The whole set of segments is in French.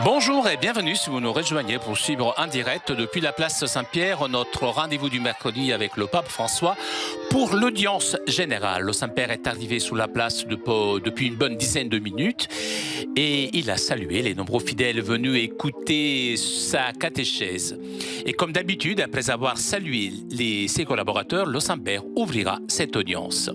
Bonjour et bienvenue si vous nous rejoignez pour suivre en direct depuis la place Saint-Pierre notre rendez-vous du mercredi avec le pape François pour l'audience générale. Le Saint-Père est arrivé sous la place depuis une bonne dizaine de minutes et il a salué les nombreux fidèles venus écouter sa catéchèse. Et comme d'habitude, après avoir salué ses collaborateurs, le Saint-Père ouvrira cette audience.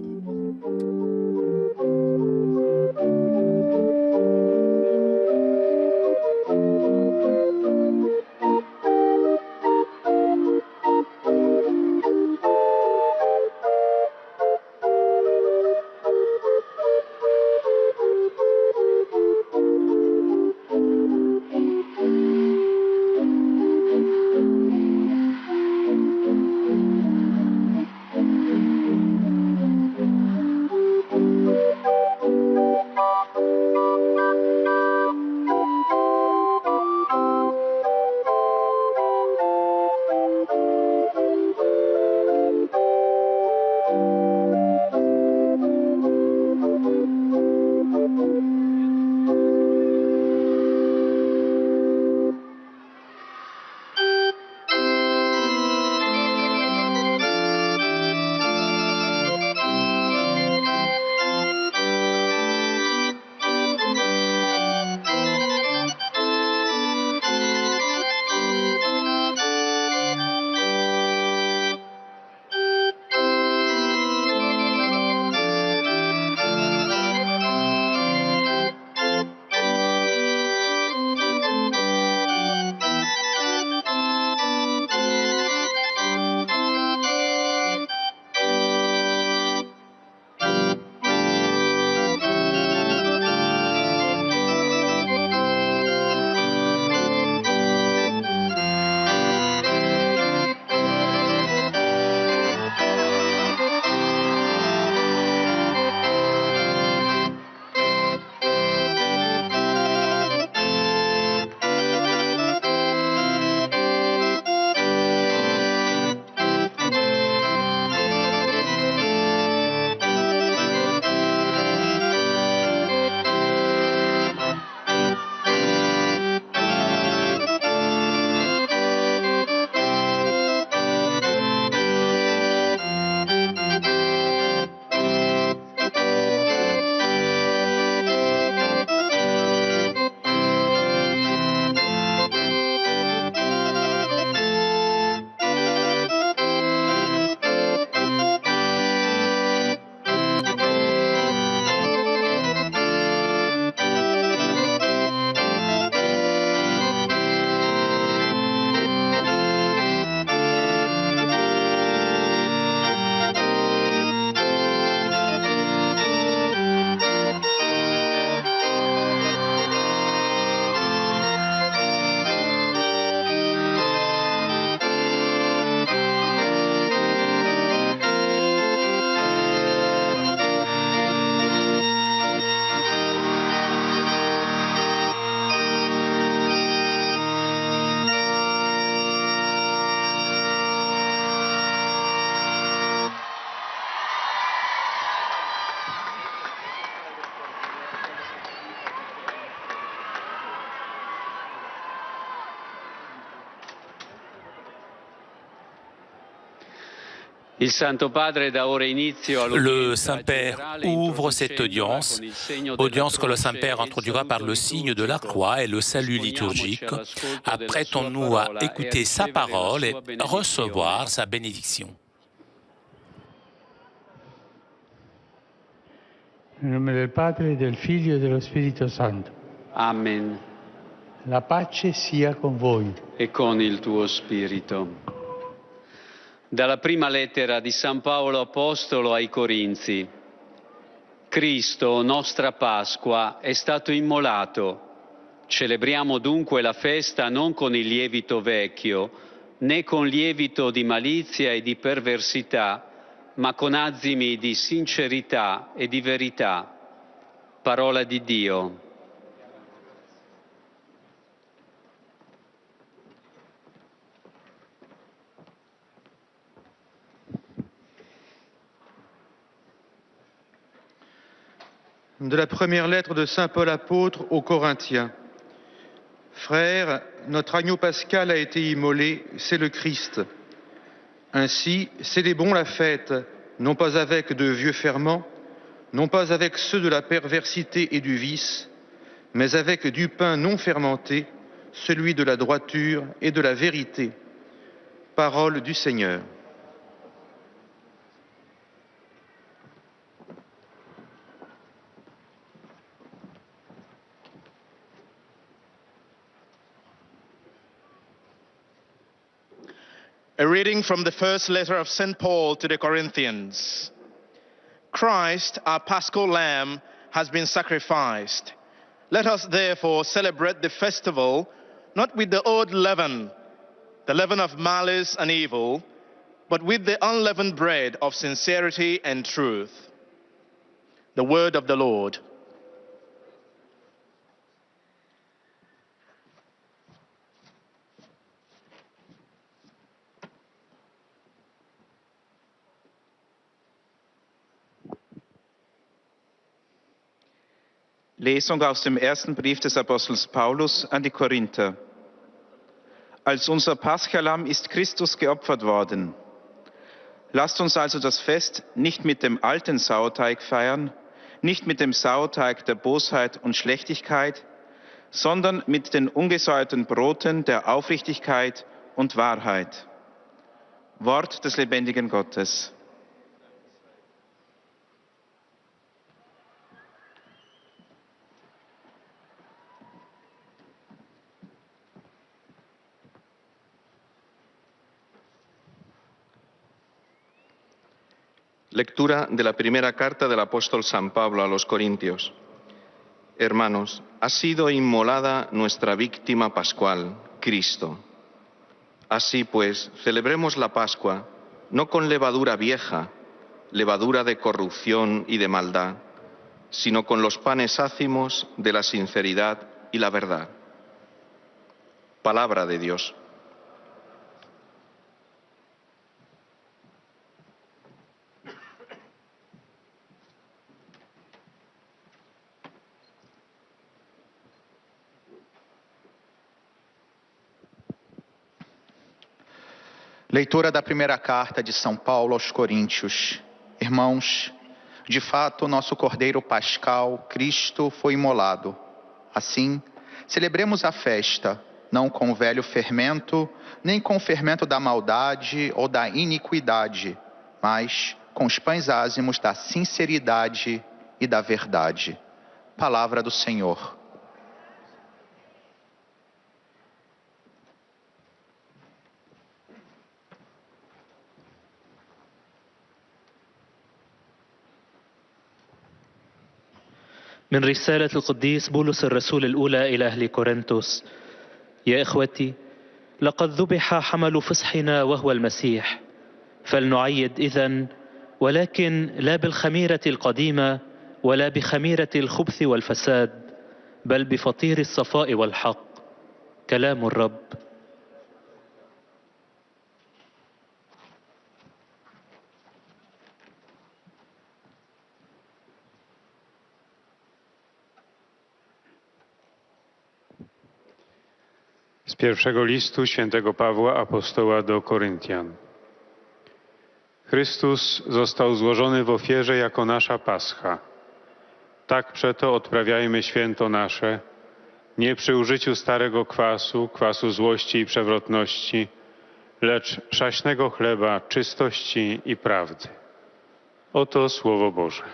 Le Saint-Père ouvre cette audience que le Saint-Père introduira par le signe de la croix et le salut liturgique. Apprêtons-nous à écouter sa parole et recevoir sa bénédiction. Nel nome del Padre, del Figlio e dello Spirito Santo. Amen. La pace sia con voi. E con il tuo spirito. Dalla prima lettera di San Paolo Apostolo ai Corinzi. Cristo, nostra Pasqua, è stato immolato. Celebriamo dunque la festa non con il lievito vecchio, né con lievito di malizia e di perversità, ma con azimi di sincerità e di verità. Parola di Dio. De la première lettre de Saint Paul apôtre aux Corinthiens. Frères, notre agneau pascal a été immolé, c'est le Christ. Ainsi, célébrons la fête, non pas avec de vieux ferments, non pas avec ceux de la perversité et du vice, mais avec du pain non fermenté, celui de la droiture et de la vérité. Parole du Seigneur. A reading from the first letter of St. Paul to the Corinthians. Christ, our Paschal Lamb, has been sacrificed. Let us therefore celebrate the festival not with the old leaven, the leaven of malice and evil, but with the unleavened bread of sincerity and truth. The word of the Lord. Lesung aus dem ersten Brief des Apostels Paulus an die Korinther. Als unser Paschalamm ist Christus geopfert worden. Lasst uns also das Fest nicht mit dem alten Sauerteig feiern, nicht mit dem Sauerteig der Bosheit und Schlechtigkeit, sondern mit den ungesäuerten Broten der Aufrichtigkeit und Wahrheit. Wort des lebendigen Gottes. Lectura de la primera carta del apóstol San Pablo a los Corintios. Hermanos, ha sido inmolada nuestra víctima pascual, Cristo. Así pues, celebremos la Pascua, no con levadura vieja, levadura de corrupción y de maldad, sino con los panes ácimos de la sinceridad y la verdad. Palabra de Dios. Leitura da primeira carta de São Paulo aos Coríntios. Irmãos, de fato, nosso Cordeiro Pascal, Cristo, foi imolado. Assim, celebremos a festa, não com o velho fermento, nem com o fermento da maldade ou da iniquidade, mas com os pães ázimos da sinceridade e da verdade. Palavra do Senhor. من رسالة القديس بولس الرسول الأولى إلى أهل كورنثوس. يا إخوتي، لقد ذبح حمل فصحنا وهو المسيح، فلنعيد إذن، ولكن لا بالخميرة القديمة ولا بخميرة الخبث والفساد، بل بفطير الصفاء والحق. كلام الرب. Z pierwszego listu świętego Pawła apostoła do Koryntian. Chrystus został złożony w ofierze jako nasza pascha. Tak przeto odprawiajmy święto nasze, nie przy użyciu starego kwasu, kwasu złości i przewrotności, lecz przaśnego chleba czystości i prawdy. Oto Słowo Boże.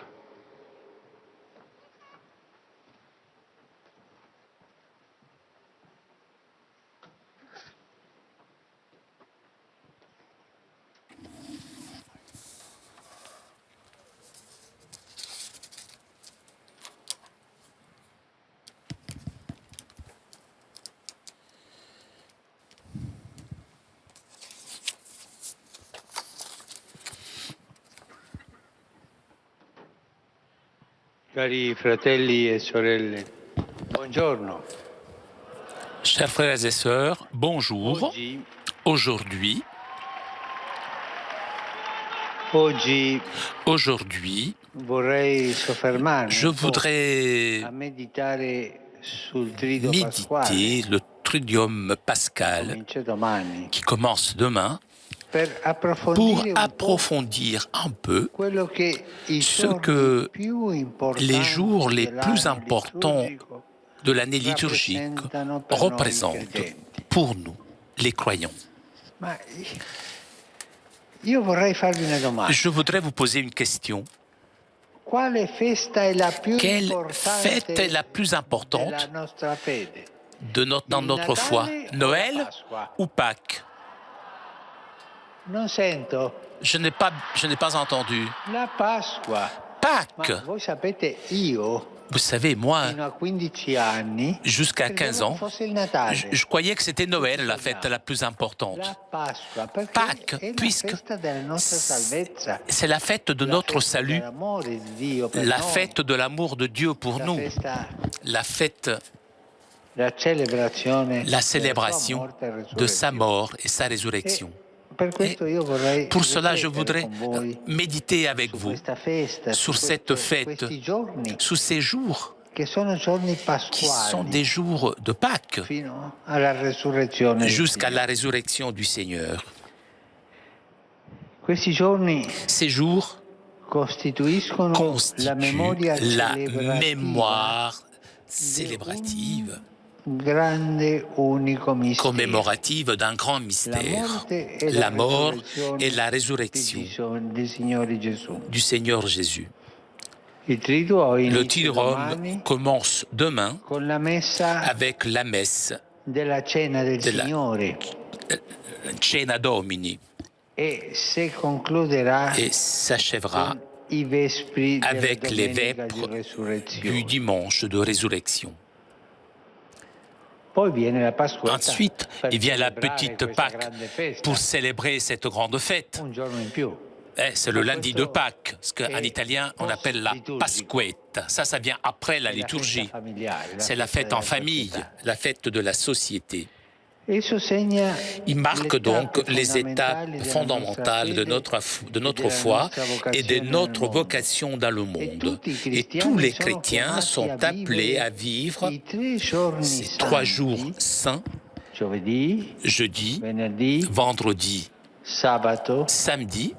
Cari fratelli e sorelle, buongiorno. Chers frères et sœurs, bonjour. Oggi, Aujourd'hui, oggi vorrei soffermarmi je voudrais a meditare sul trido pasquale. méditer le Triduum pascal comincia domani, qui commence demain per pour approfondire un po' approfondir un peu quello che i ce giorni que più importanti les jours les plus dell'anno importants liturgico de l'année liturgique rappresentano per noi représentent credenti. pour nous, les croyants. Ma io vorrei farvi una domanda. Je voudrais vous poser une question. Quale festa è la più Quelle importante fête est la plus della importante nostra fede? dans notre foi? Noël ou Pâques? Non sento. Je n'ai pas entendu. La Pasqua. Ma Pâques! voi sapete, io Vous savez, moi, fino a 15 anni jusqu'à 15 credevo ans, fosse il Natale. je croyais que c'était Noël la fête la plus importante. La Pasqua, perché Pâques, è la puisque festa della nostra salvezza. c'est la fête de La notre festa salut, dell'amore di Dio per la noi. fête de l'amour de Dieu pour La nous, festa, la fête, la celebrazione la della sua célébration morte e de sa resurrezione. mort et sa résurrection. Per questo io vorrei Pour cela, je riflettere voudrais con voi méditer avec su vous questa festa, sur su cette fête, questi giorni sous ces jours che sono giorni qui sont pasquali des jours de Pâques fino alla resurrezione del jusqu'à Signore. la résurrection du Seigneur. Questi giorni Ces jours costituiscono la memoria constituent la celebrativa mémoire célébrative, grande unico mistero. commémorative d'un grand La mystère, morte e la mort resurrezione et la résurrection del Signore Gesù. du Seigneur Jésus. Il Triduo Le inizia Triduum domani commence demain con la messa avec la messe della cena del della- Signore Cena Domini e si concluderà et s'achèvera con i vespri della avec les domenica di vêpres du resurrezione. dimanche de résurrection. Poi viene la Pasquetta Ensuite, per il vient la celebrare petite questa Pâques grande festa, pour célébrer cette grande fête. un giorno in più. C'est le lundi de Pâques, ce qu'en Et italien on appelle la post-liturgico. Pasquetta. Ça vient après la È la liturgie. festa familiare, C'est la fête della en famille, società. la fête de la société. Esso segna Il marque le donc tappe les étapes fondamentali della fondamentales de nostra fede de notre della foi nostra et de vocazione nel notre mondo. vocation dans le E monde. tutti i Et cristiani tous les sono chrétiens chiamati sont a appelés vivere à vivre i 3 giorni ces 3 jours santi, saints, giovedì, jeudi, venerdì, vendredi, sabato samedi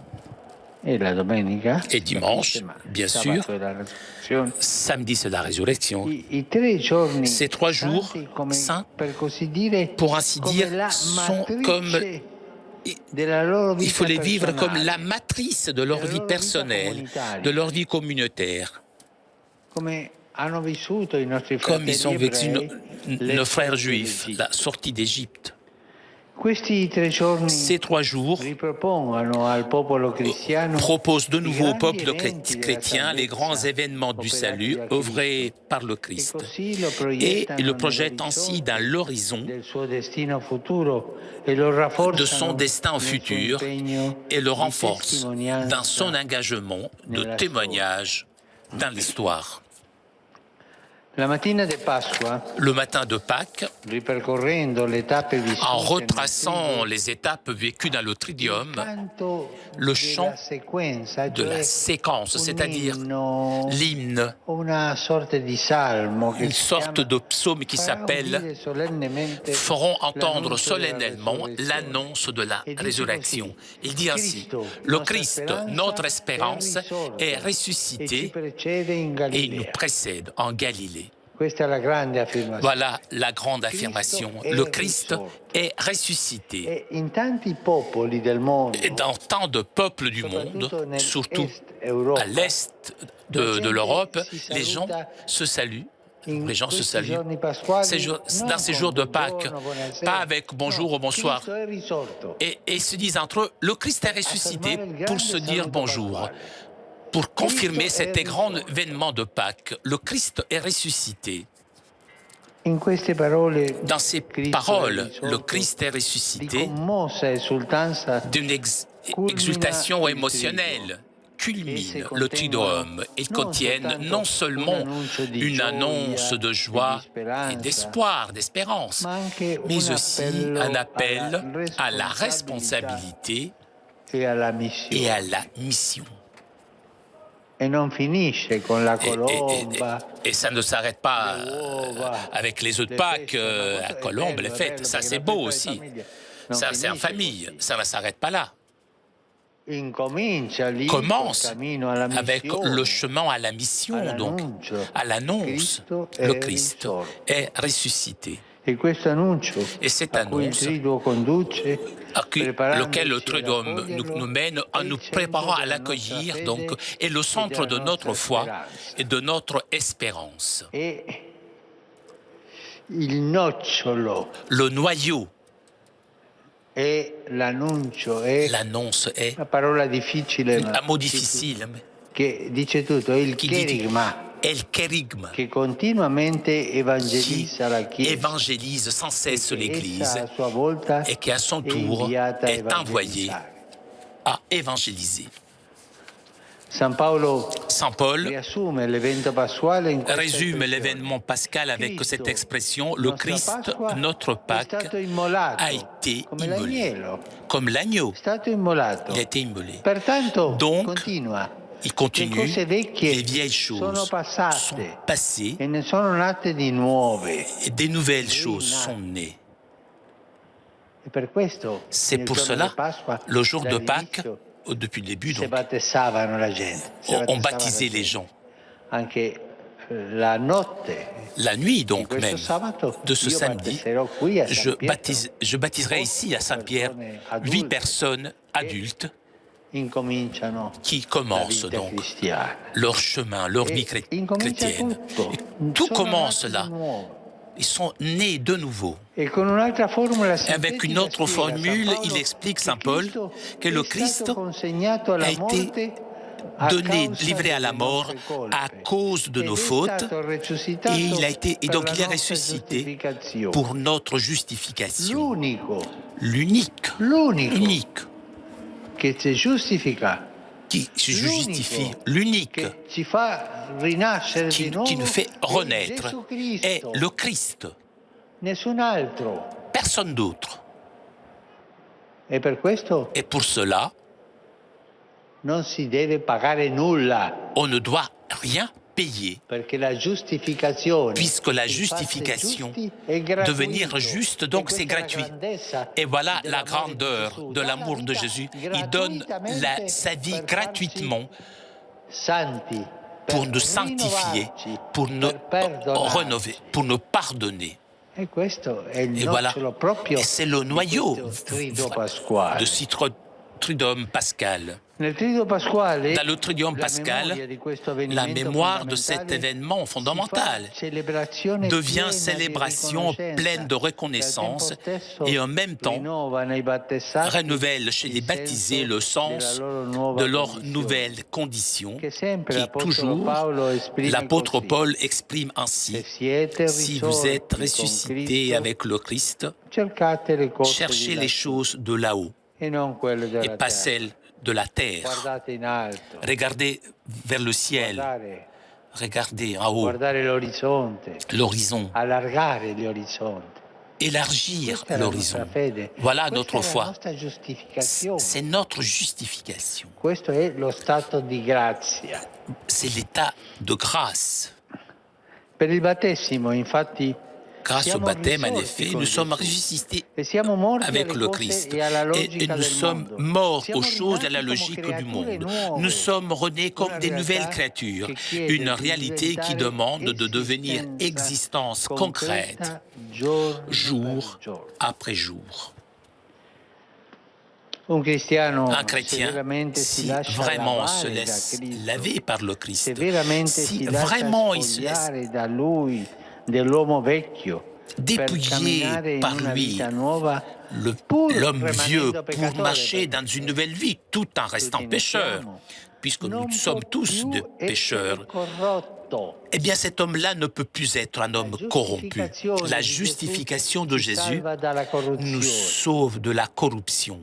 e la domenica et dimanche, ma bien sabato sûr. è la resurrezione. Samedi, c'est la résurrection. I 3 giorni Ces 3 jours santi, come, saints, per così dire, pour ainsi come dire, la sont matrice comme... della loro vita Il faut les vivre comme personale, la matrice de leur della vie loro vita personnelle, comunitaria. de leur vie communautaire, come hanno vissuto i nostri comme ils ont fratelli vécu ebrei nos frères l'esodo juifs, d'Egitto. la sortie d'Égypte. Questi 3 giorni Ces 3 jours ripropongono al popolo cristiano proposent de nouveau au grandi peuple eventi della chrétien les grands salvezza événements du operati salut da Cristo. œuvrés par le E Christ. così lo Et proiettano il le projette nell'orizzonte ainsi dans l'horizon del suo destino futuro e lo rafforzano de son destin nel suo futur impegno et le di renforce testimonianza dans son engagement de nella témoignage dans l'histoire. La mattina di Pasqua, Le matin de Pâques, ripercorrendo le tappe vissute en nel retraçant les étapes vécues dans le Triduum, canto le della chant sequenza, de la cioè séquence, un c'est-à-dire inno, l'hymne, una sorta di salmo che une si sorte chiama de psaume qui farà s'appelle udire solennemente feront entendre l'annuncio della solennellement resurrezione. l'annonce de la Et dit résurrection. così, Il dit ainsi, Cristo, le nostra Christ, speranza, notre espérance, è risorto est e ci ressuscité precede in et il nous Galilea. précède en Galilée. Questa è la grande affermazione. Voilà la grande affirmation. Le Christ est ressuscité. E in tanti popoli del mondo, Et dans tant de peuples du monde, soprattutto surtout nell'est Europa, à l'est de l'Europe, les gens se saluent. in Les gens se questi saluent giorni pasquali, dans ces jours de Pâques, pas avec bonjour ou bonsoir, Cristo è risorto. et se disent entre eux, le Christ est ressuscité pour se dire bonjour, pour confirmer cet grand événement de Pâques. Le Christ est ressuscité. In queste parole, Dans ces Cristo paroles, è risorto, le Christ est di ressuscité commossa esultanza d'une exultation émotionnelle culmine le Triduum. Ils contiennent non seulement une annonce de joie et d'espoir, d'espérance, mais aussi un appel à la responsabilité e alla et missione. à la mission. E non finisce con la Et, colomba. et ça ne s'arrête pas avec les œufs de Pâques, la colombe, les fêtes. Ça, c'est beau aussi. Ça, c'est en famille. Ça ne s'arrête pas là. Commence avec le chemin à la mission, donc à l'annonce. Le Christ est ressuscité. Et cette annonce lequel le Triduum nous mène en nous préparant à l'accueillir, donc, est le centre de notre foi et de notre espérance. Le noyau, l'annonce est un mot difficile che dice tutto, il qui dit cherigma, El Kérigme, che continuamente evangelizza la qui Chiesa, évangélise sans cesse l'Église a sua volta et qui à son tour inviata a est envoyé evangelizzare. à évangéliser. San Paolo Saint Paul riassume l'evento pasquale in questa résume espressione. l'événement pascal avec Cristo, cette expression: le nostra Christ, Pasqua, notre è Pâques, stato immolato, a été come immolé. l'agnello, Comme l'agneau, è stato immolato. il a été immolé. Pertanto Donc, continua. Il Le continue, cose vecchie les vieilles sono choses passate sont passées e ne sono nate di nuove. et des nouvelles choses sont nées. E per questo C'est nel pour giorno cela, di Pasqua, le jour de Pâques, dall'inizio, depuis le début, si donc, battessavano la gente. Si on battezzava baptisait la les gente. gens. Anche la notte La nuit, di donc, questo même, sabato, de ce io samedi, battezerò qui a San je baptiserai ici à Saint-Pierre 8 personnes adultes incominciano qui la commencent vita donc cristiana. leur chemin, leur vie Incomincia chrétienne. tutto. Et tout Sono commence nati là. di nuovo. Ils sont nés de nouveau. E con un'altra formula Avec une sintetica autre spiega formule, San Paolo il explique, che Saint Paul, Cristo que le è Christ stato consegnato alla a été morte a donné, causa livré à la delle mort nostre colpe. à cause de Ed nos è fautes, stato resuscitato et per donc la il est nostra ressuscité giustificazione. pour notre justification. L'unico L'unique che ci giustifica, qui se justifie, l'unico l'unique che ci fa rinascere di nuovo qui nous fait è renaître Gesù Cristo, est le Christ, nessun altro. personne d'autre. E per questo Et pour cela, non si deve pagare nulla, on ne doit rien payer, perché la giustificazione, puisque la il farsi justification, giusti, è gratuito. devenir juste, donc E c'est questa è la gratuit. grandezza Et voilà la dell'amore di grandeur Gesù. de Dà la l'amour de vita Jésus. Il donne sa vie per gratuitement farci santi, pour per nous sanctifier, rinnovarci, pour nous per perdonarci. rénover, pour nous pardonner. E questo è il Et voilà. nocciolo proprio Et c'est le di noyau questo triduo pasquale. de ce Triduum pascal. Nel triduo pasquale, Dans le Triduum la pascal, memoria di questo la avvenimento mémoire de fondamentale cet événement fondamental si fa celebrazione devient piena di célébration riconoscenza, pleine de che al reconnaissance tempo stesso et en même temps rinnova nei battezzati renouvelle chez les il baptisés senso le sens della loro nuova de leur condizione, nouvelle condition, che sempre qui l'Apostolo toujours Paolo esprime l'apôtre così. Paul exprime ainsi: Se siete si vous êtes risorti con ressuscité Cristo, avec le Christ, cercate le cose cherchez di les lassù choses de là-haut e non quelle et della pas terra. celles de la terre. Guardate in alto, Regardez vers le ciel, regardez en haut, guardare l'orizzonte, l'horizon, allargare gli orizzonti. élargir Questa è la l'horizon. nostra fede. Voilà Questa notre è la foi. nostra giustificazione. C'est notre justification. Questo è lo stato di grazia. C'est l'état de grâce. Per il battesimo, infatti, Grâce au siamo baptême, en risorti effet, con nous sommes Gesù. ressuscités E siamo morti avec alle le cose Christ. e alla Et logica nous del sommes mondo. morts Siamo aux choses et à la rinati logique come du creature monde. nuove. Nous sommes renés comme Una des nouvelles realtà créatures. che chiede Une di réalité qui diventare demande de devenir esistenza existence concrète, concreta giorno jour per giorno. après jour. Un cristiano Un se chrétien, veramente si si lascia vraiment se lavare da laisse Cristo, laver par le se Christ, veramente si si lascia vraiment il se laisse spogliare da lui dell'uomo vecchio per dépouiller camminare in par una lui vita nuova, l'homme vieux rimanendo pour peccatore, marcher dans une nouvelle vie tout en restant tutti ne pécheur, siamo, puisque non nous sommes può tous più des essere pécheurs. corrotto. Eh bien, cet homme-là ne peut plus être un homme corrompu. La di justification Gesù de ci Jésus salva dalla corruzione. nous sauve de la corruption.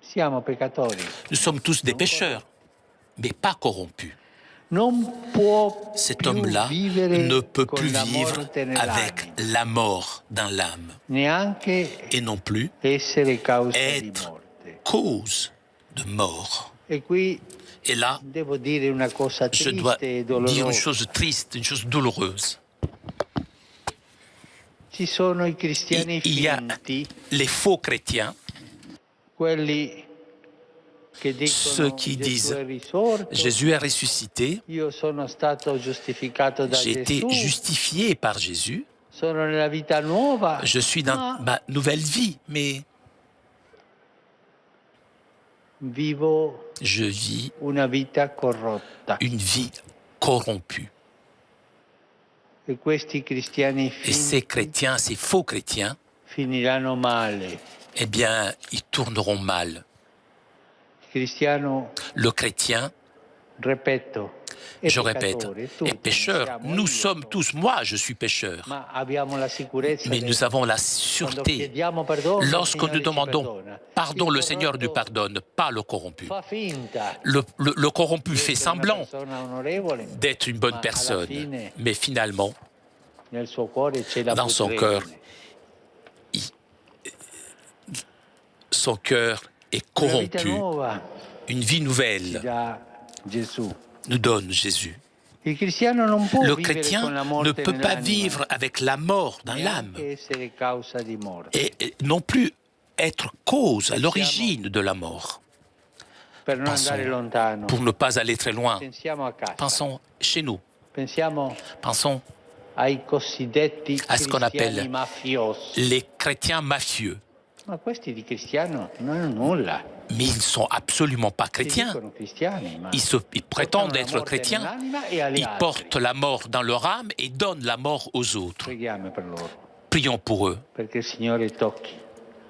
Siamo peccatori. Nous sommes tous des pécheurs, mais pas corrompus. Non può Cet più homme-là vivere ne peut con plus la vivre morte nell'anima, avec la mort dans l'âme, neanche et non plus essere causa di être morte. cause de mort. E qui Et là, devo dire una cosa je dois triste e dire une dolorosa. chose triste, une chose douloureuse. Ci sono i cristiani Il y a finti, les faux chrétiens, quelli che ceux dicono qui Gesù disent è risorto, Jésus est ressuscité, io sono stato giustificato da j'ai été Gesù, justifié par Jésus, sono nella vita nuova, je suis dans ma nouvelle vie, mais vivo je vis una vita corrotta. une vie corrompue. E questi cristiani Et ces finti chrétiens, ces faux chrétiens, finiranno male. eh bien, ils tourneront mal. Il cristiano, Le chrétien, ripeto, è je répète, peccatore, est tutti pécheur. siamo, Nous io sommes sono. tous, moi je suis pécheur. Ma abbiamo la sicurezza Mais che nous avons la quando sûreté. chiediamo perdono, il Lorsque Signore nous ci demandons perdona. pardon, Il le Seigneur nous corrotto pardonne, pas le corrompu. fa finta Le corrompu di fait essere una semblant persona onorevole, d'être une bonne ma alla personne, fine mais finalement, nel suo cuore c'è la dans son cœur, pudredine. son cœur est Una vita corrompu. nuova Une vie ci nouvelle dà Gesù. nous donne Jésus. Il cristiano non può Le vivere chrétien con la ne morte peut pas nell'anima, vivre avec la mort dans l'âme neanche essere causa di morte. et non plus être cause, à l'origine de la mort. Per non andare lontano, Pour ne pas aller très loin, pensiamo a casa, pensons chez nous, pensiamo pensons ai cosiddetti à ce qu'on cristiani appelle mafiosi. les chrétiens mafieux. Ma questi di cristiano non hanno nulla. Mais ils ne sont absolument pas Si chrétiens. dicono cristiani, ma Ils prétendent portano la être morte chrétiens. nell'anima e agli Ils altri. portent la mort dans leur âme et donnent la mort aux autres. Preghiamo per loro, Prions pour eux, perché il Signore tocchi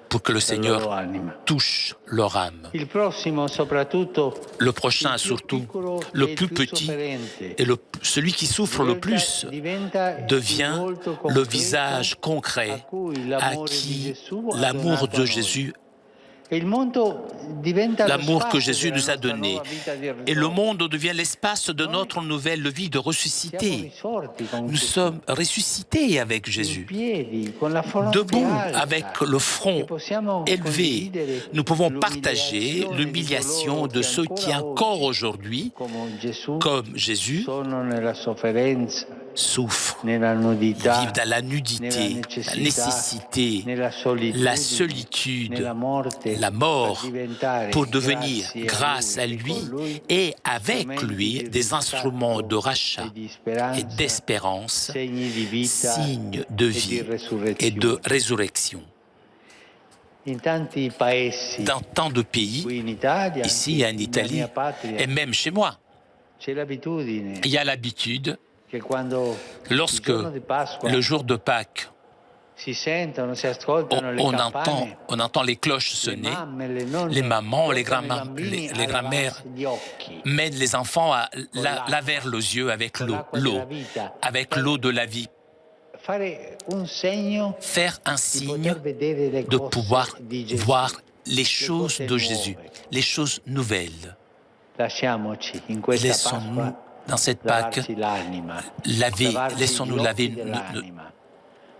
pour que le la loro Seigneur anima. touche leur âme. Il prossimo, soprattutto, Le prochain il più surtout, piccolo e le il plus più petit sofferente, et celui qui souffre le plus diventa il devient volto le concreto visage a concret cui à l'amore di qui Gesù ha l'amour donato a de noi. Jésus, E il mondo diventa lo l'amour que spazio Jésus della nous a nostra donné. nuova vita di Et le risorto. monde devient l'espace de notre nouvelle vie de Siamo ressuscité. risorti con Nous Gesù, sommes ressuscités avec in Jésus. piedi, con la fronte Debout, alta, avec le front e possiamo élevé, condividere nous pouvons partager l'umiliazione l'humiliation di de coloro ceux che qui ancora encore oggi, aujourd'hui, come Gesù, comme Jésus, sono nella sofferenza, souffrent, nella ils nudità, vivent dans la nella nudité, la nécessité, nella solitudine, la solitude, nella morte, la mort, per diventare, pour devenir, grazie grâce à e lui con lui, et avec strumenti lui, di des instruments de riscatto rachat e di speranza, et d'espérance, segni di vita signes de e di vie et resurrezione. de résurrection. In tanti paesi, Dans tant de pays, qui in Italia, ici en nella Italie mia patria, et même chez moi, c'è l'abitudine il y a l'habitude, che quando lorsque il giorno di Pasqua le jour de Pâques, si sentono, si ascoltano le on campane, entend les cloches le sonner, mamme, le nonne les mamans, les portano i bambini les a grands-mères lavarsi gli occhi mènent les enfants à laver les yeux avec con l'eau, l'acqua della vita, avec l'eau de la vie, fare un segno faire un di signe poter vedere le de cose pouvoir di Gesù. voir les choses cose de nuove. Jésus, les choses nouvelles. Lasciamoci in questa Laissons-nous, Pasqua dans cette Pâques, lavarci l'anima, laver, lavarci laissons-nous gli laver occhi dell'anima,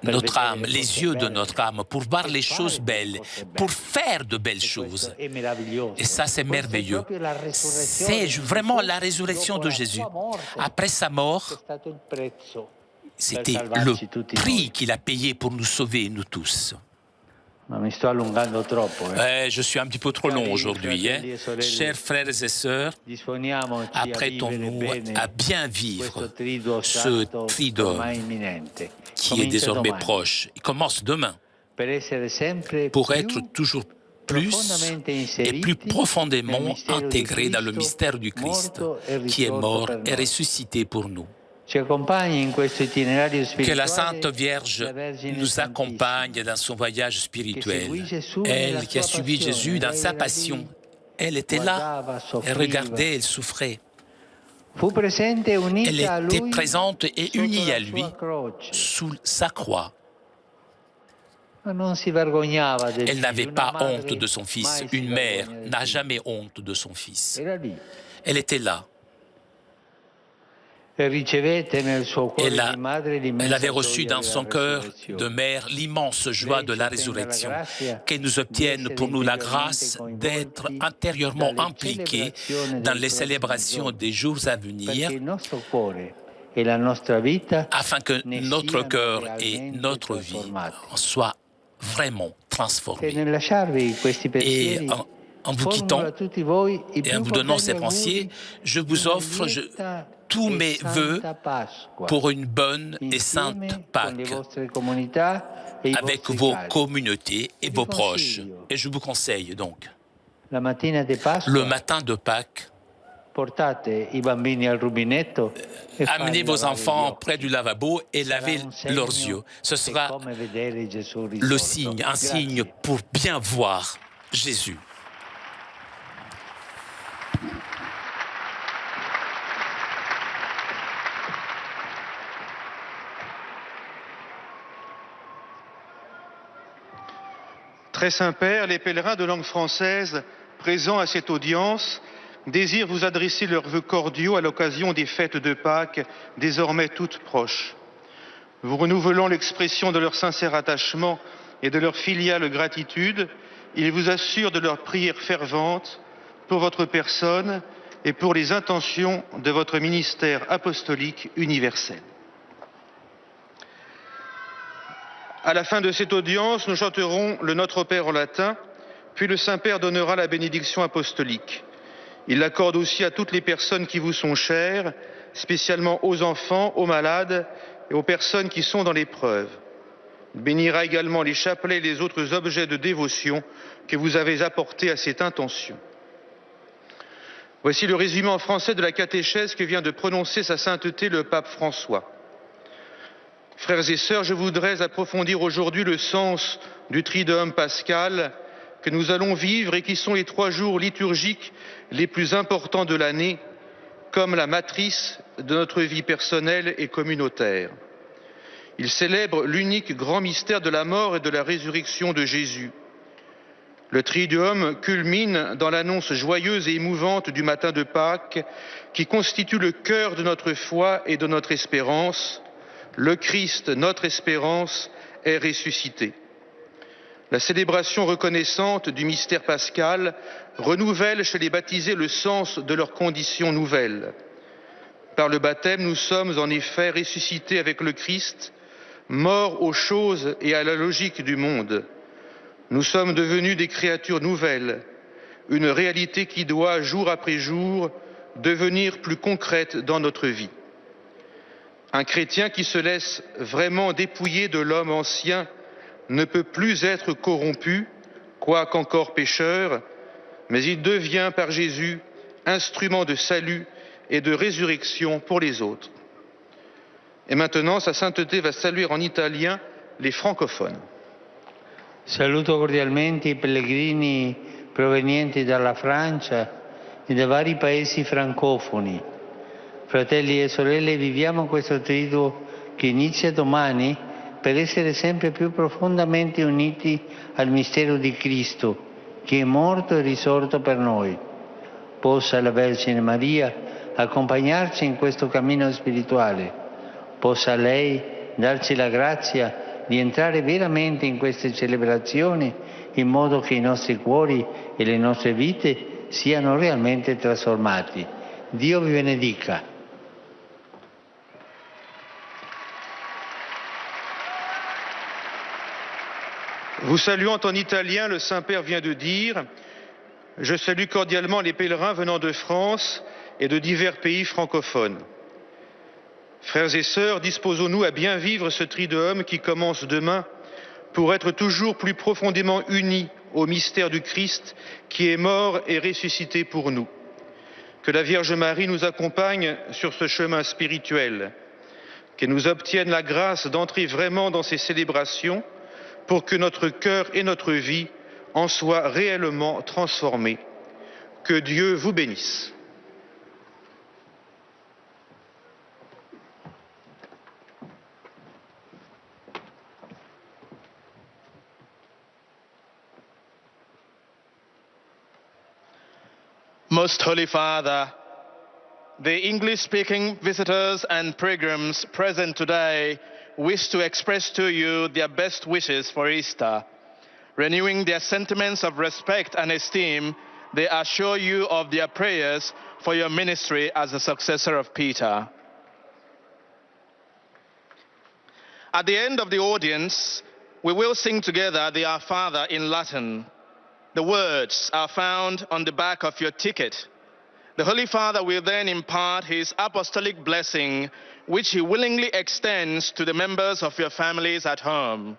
per notre vedere âme, le les cose yeux de belle. notre âme, pour voir les fare choses delle belles, cose belle. pour faire de belles E choses. questo è meraviglioso. Et ça, c'est Questa è merveilleux. proprio la resurrezione C'est di vraiment Gesù la résurrection dopo de la Jésus. sua morte. Après sa mort, C'è stato il prezzo c'était per le salvarci tutti prix noi. qu'il a payé pour nous sauver, nous tous. Ma mi sto allungando troppo. Je suis un petit peu trop long aujourd'hui. Chers frères et sœurs, Disponiamoci a vivere apprêtons-nous bene à bien vivre questo triduo ce santo triduo ormai imminente. qui est Comincia désormais domani. proche. Il commence demain Per essere sempre pour più être toujours plus profondamente et inseriti plus nel profondément mistero di intégré dans le Cristo, mystère du Christ, morto e qui est risorto mort per et noi. ressuscité pour nous. Ci accompagni in questo itinerario Que la spirituale Sainte Vierge la Vergine nous Santissima, accompagne dans son voyage che spirituel. seguì Gesù nella Elle qui a sua suivi passione. Jésus dans Lei sa era passion, lì, elle était là, guardava, elle soffriva. regardait, elle souffrait. Fu presente e Elle unita a était lui présente et sotto unie la à lui sua croce. sous sa croix. Ma non si vergognava del Elle n'avait figlio. pas Una madre honte de son fils. mai si Une mère vergogna del n'a figlio. jamais honte de son fils. Era lì. Elle était là. Elle avait reçu dans son cœur de mère l'immense joie de la résurrection, qu'elle nous obtienne pour nous la grâce d'être intérieurement impliqués dans les célébrations des jours à venir, afin que notre cœur et notre vie soient vraiment transformés. Et en vous quittant et en vous donnant ces pensées, je vous offre tous mes vœux pour une bonne et sainte Pâques avec vos communautés et vos proches. Et je vous conseille donc, le matin de Pâques, amenez vos enfants près du lavabo et lavez leurs yeux. Ce sera le signe, un signe pour bien voir Jésus. Très Saint-Père, les pèlerins de langue française présents à cette audience désirent vous adresser leurs vœux cordiaux à l'occasion des fêtes de Pâques, désormais toutes proches. Vous renouvelant l'expression de leur sincère attachement et de leur filiale gratitude, ils vous assurent de leur prière fervente pour votre personne et pour les intentions de votre ministère apostolique universel. À la fin de cette audience, nous chanterons le Notre Père en latin, puis le Saint-Père donnera la bénédiction apostolique. Il l'accorde aussi à toutes les personnes qui vous sont chères, spécialement aux enfants, aux malades et aux personnes qui sont dans l'épreuve. Il bénira également les chapelets et les autres objets de dévotion que vous avez apportés à cette intention. Voici le résumé en français de la catéchèse que vient de prononcer sa sainteté le pape François. Frères et sœurs, je voudrais approfondir aujourd'hui le sens du Triduum pascal que nous allons vivre et qui sont les 3 jours liturgiques les plus importants de l'année, comme la matrice de notre vie personnelle et communautaire. Ils célèbrent l'unique grand mystère de la mort et de la résurrection de Jésus. Le Triduum culmine dans l'annonce joyeuse et émouvante du matin de Pâques, qui constitue le cœur de notre foi et de notre espérance. Le Christ, notre espérance, est ressuscité. La célébration reconnaissante du mystère pascal renouvelle chez les baptisés le sens de leur condition nouvelle. Par le baptême, nous sommes en effet ressuscités avec le Christ, morts aux choses et à la logique du monde. Nous sommes devenus des créatures nouvelles, une réalité qui doit, jour après jour, devenir plus concrète dans notre vie. Un chrétien qui se laisse vraiment dépouiller de l'homme ancien ne peut plus être corrompu, quoiqu'encore pécheur, mais il devient par Jésus instrument de salut et de résurrection pour les autres. Et maintenant, sa sainteté va saluer en italien les francophones. Saluto cordialmente i pellegrini provenienti dalla Francia e da vari paesi francofoni. Fratelli e sorelle, viviamo questo triduo che inizia domani per essere sempre più profondamente uniti al mistero di Cristo, che è morto e risorto per noi. Possa la Vergine Maria accompagnarci in questo cammino spirituale. Possa lei darci la grazia di entrare veramente in queste celebrazioni in modo che i nostri cuori e le nostre vite siano realmente trasformati. Dio vi benedica. Vous saluant en italien, le Saint-Père vient de dire « Je salue cordialement les pèlerins venant de France et de divers pays francophones. » Frères et sœurs, disposons-nous à bien vivre ce Triduum qui commence demain pour être toujours plus profondément unis au mystère du Christ qui est mort et ressuscité pour nous. Que la Vierge Marie nous accompagne sur ce chemin spirituel, qu'elle nous obtienne la grâce d'entrer vraiment dans ces célébrations pour que notre cœur et notre vie en soient réellement transformés. Que Dieu vous bénisse. Most Holy Father, the English-speaking visitors and pilgrims present today wish to express to you their best wishes for Easter. Renewing their sentiments of respect and esteem, they assure you of their prayers for your ministry as a successor of Peter. At the end of the audience, we will sing together the Our Father in Latin. The words are found on the back of your ticket. The Holy Father will then impart his apostolic blessing, which he willingly extends to the members of your families at home.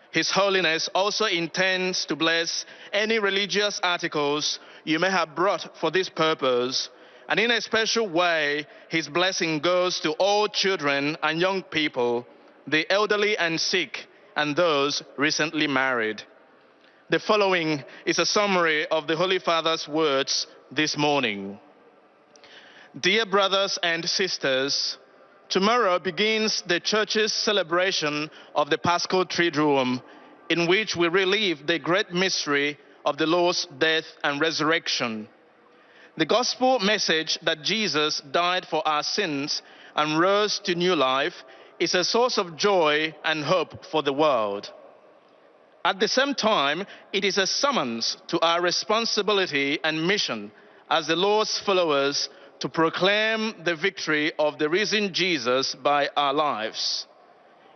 His Holiness also intends to bless any religious articles you may have brought for this purpose, and in a special way, his blessing goes to all children and young people, the elderly and sick, and those recently married. The following is a summary of the Holy Father's words this morning. Dear brothers and sisters, tomorrow begins the Church's celebration of the Paschal Triduum, in which we relive the great mystery of the Lord's death and resurrection. The gospel message that Jesus died for our sins and rose to new life is a source of joy and hope for the world. At the same time, it is a summons to our responsibility and mission as the Lord's followers to proclaim the victory of the risen Jesus by our lives.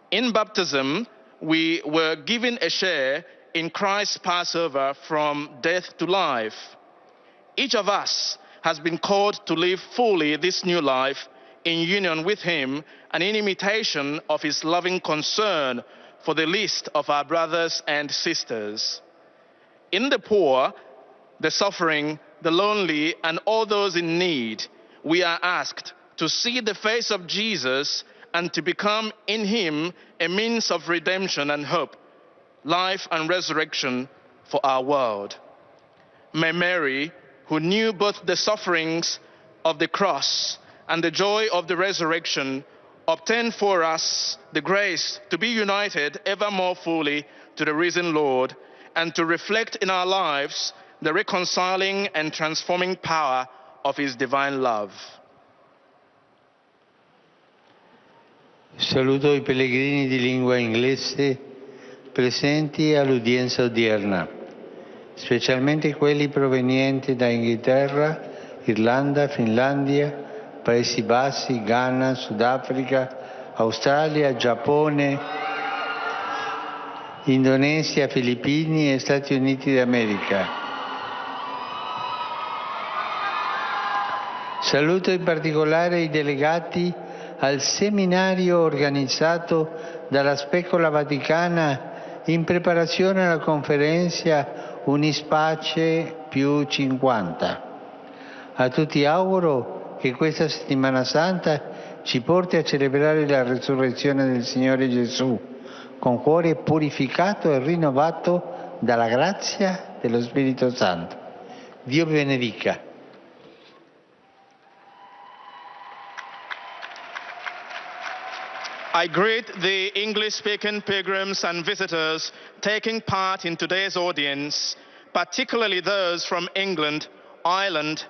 In baptism, we were given a share in Christ's Passover from death to life. Each of us has been called to live fully this new life in union with him and in imitation of his loving concern for the least of our brothers and sisters. In the poor, the suffering, the lonely, and all those in need, we are asked to see the face of Jesus and to become in him a means of redemption and hope, life and resurrection for our world. May Mary, who knew both the sufferings of the cross and the joy of the resurrection, obtain for us the grace to be united ever more fully to the risen Lord and to reflect in our lives the reconciling and transforming power of his divine love. Saluto i pellegrini di lingua inglese presenti all'udienza odierna, specialmente quelli provenienti da Inghilterra, Irlanda, Finlandia, Paesi Bassi, Ghana, Sudafrica, Australia, Giappone, Indonesia, Filippini e Stati Uniti d'America. Saluto in particolare i delegati al seminario organizzato dalla Specola Vaticana in preparazione alla conferenza Unispace più 50. A tutti auguro che questa settimana santa ci porti a celebrare la resurrezione del Signore Gesù con cuore purificato e rinnovato dalla grazia dello Spirito Santo. Dio vi benedica. I greet the English-speaking pilgrims and visitors taking part in today's audience, particularly those from England, Ireland,